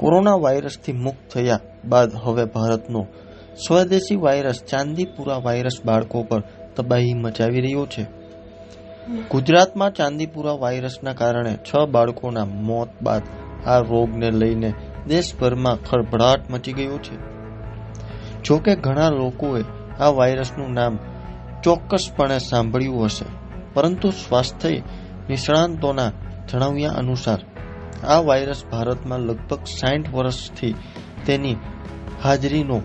Corona વાયરસથી મુક્ત થયા બાદ હવે ભારતનો સ્વદેશી વાયરસ ચાંદીપુરા વાયરસ બાળકો પર તબાહી મચાવી રહ્યો છે. ગુજરાતમાં ચાંદીપુરા વાયરસના કારણે 6 બાળકોના મોત બાદ આ રોગને લઈને દેશભરમાં ખળભળાટ મચી ગયો છે. જોકે ઘણા લોકોએ આ વાયરસનું નામ ચોક્કસપણે સાંભળ્યું હશે, પરંતુ સ્વાસ્થ્ય નિષ્ણાતોના જણાવ્યા અનુસાર આ વાયરસ ભારતમાં લગભગ 60 વર્ષથી તેની હાજરીનો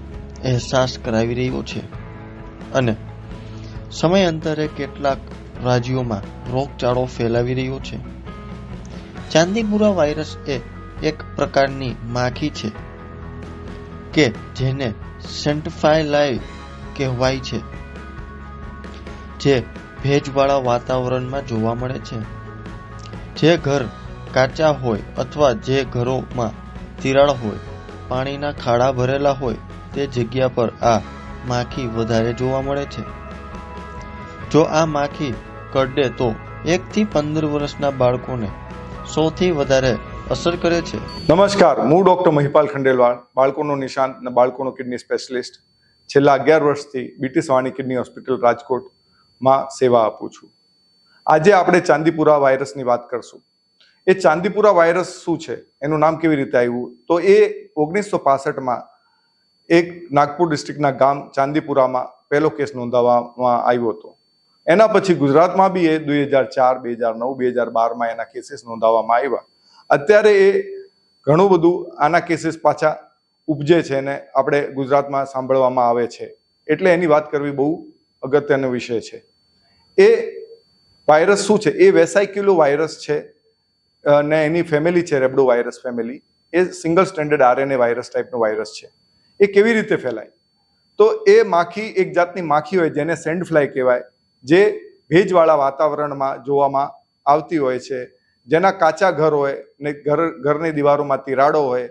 અહેસાસ કરાવી રહ્યો છે અને સમયાંતરે કેટલાક રાજ્યોમાં રોગચાળો ફેલાવી રહ્યો છે. ચાંદીપુરા વાયરસ એ એક પ્રકારની માખી છે કે જેને સેન્ટફાઇલાઈ કહેવાય છે, જે ભેજવાળા વાતાવરણમાં જોવા મળે છે. જે ઘર કાચા હોય અથવા જે ઘરોમાં તિરાડ હોય, પાણીના ખાડા ભરેલા હોય, તે જગ્યા પર આ માખી વધારે જોવા મળે છે. જો આ માખી કરડે તો 1 થી 15 વર્ષના બાળકોને સૌથી વધારે અસર કરે છે. નમસ્કાર, હું ડોક્ટર મહિપાલ ખંડેલવાળ, બાળકોનો નિષ્ણાત અને બાળકોનો કિડની સ્પેશિયાલિસ્ટ. છેલ્લા 11 વર્ષથી બીટી સવાણી કિડની હોસ્પિટલ રાજકોટમાં સેવા આપું છું. આજે આપણે ચાંદીપુરા વાયરસની વાત કરશું. એ ચાંદીપુરા વાયરસ શું છે, એનું નામ કેવી રીતે આવ્યું? તો એ 1965માં એક નાગપુર ડિસ્ટ્રિક્ટના ગામ ચાંદીપુરામાં પહેલો કેસ નોંધાવવામાં આવ્યો હતો. એના પછી ગુજરાતમાં બી એ 2004, 2009, 2012માં એના કેસીસ નોંધાવવામાં આવ્યા. અત્યારે એ ઘણું બધું આના કેસીસ પાછા ઉપજે છે અને આપણે ગુજરાતમાં સાંભળવામાં આવે છે, એટલે એની વાત કરવી બહુ અગત્યનો વિષય છે. એ વાયરસ શું છે? એ વેસાઇક્યુલો વાયરસ છે અને એની ફેમિલી છે રેબડો વાયરસ ફેમિલી. એ સિંગલ સ્ટ્રેન્ડેડ આરએનએ વાયરસ ટાઈપનો વાયરસ છે. એ કેવી રીતે ફેલાય? તો એ માખી એક જાતની માખી હોય જેને સેન્ડ ફ્લાય કહેવાય, જે ભેજવાળા વાતાવરણમાં જોવામાં આવતી હોય છે, જેના કાચા ઘર હોય ને ઘરની દિવારોમાં તિરાડો હોય,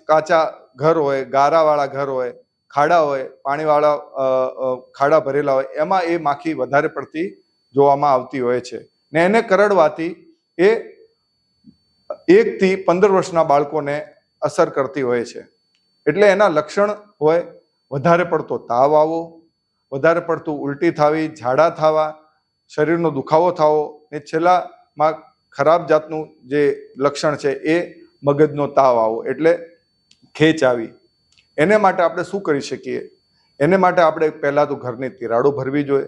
કાચા ઘર હોય, ગારાવાળા ઘર હોય, ખાડા હોય, પાણીવાળા ખાડા ભરેલા હોય, એમાં એ માખી વધારે પડતી જોવામાં આવતી હોય છે ને એને કરડવાથી એ 1 થી 15 વર્ષના બાળકોને અસર કરતી હોય છે. એટલે એના લક્ષણ હોય વધારે પડતો તાવ આવવો, વધારે પડતું ઉલટી થવી, ઝાડા થવા, શરીરનો દુખાવો થવો ને છેલ્લામાં ખરાબ જાતનું જે લક્ષણ છે એ મગજનો તાવ આવો, એટલે ખેંચ આવી. એને માટે આપણે શું કરી શકીએ? એને માટે આપણે પહેલાં તો ઘરની તિરાડો ભરવી જોઈએ.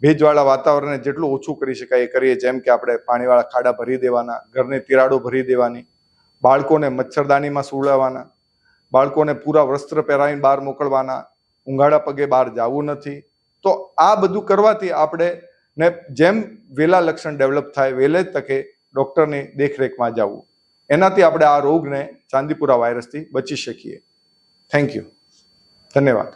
ભેજવાળા વાતાવરણને જેટલું ઓછું કરી શકાય એ કરીએ, જેમ કે આપણે પાણીવાળા ખાડા ભરી દેવાના, ઘરની તિરાડો ભરી દેવાની, બાળકોને મચ્છરદાનીમાં સુવડાવવાના, બાળકોને પૂરા વસ્ત્ર પહેરાવીને બહાર મોકલવાના, ઊંઘાડા પગે બહાર જવું નથી. તો આ બધું કરવાથી આપણે ને જેમ વહેલા લક્ષણ ડેવલપ થાય, વહેલે તકે ડૉક્ટરની દેખરેખમાં જવું. એનાથી આપણે આ રોગને ચાંદીપુરા વાયરસથી બચી શકીએ. Thank you. ધન્યવાદ.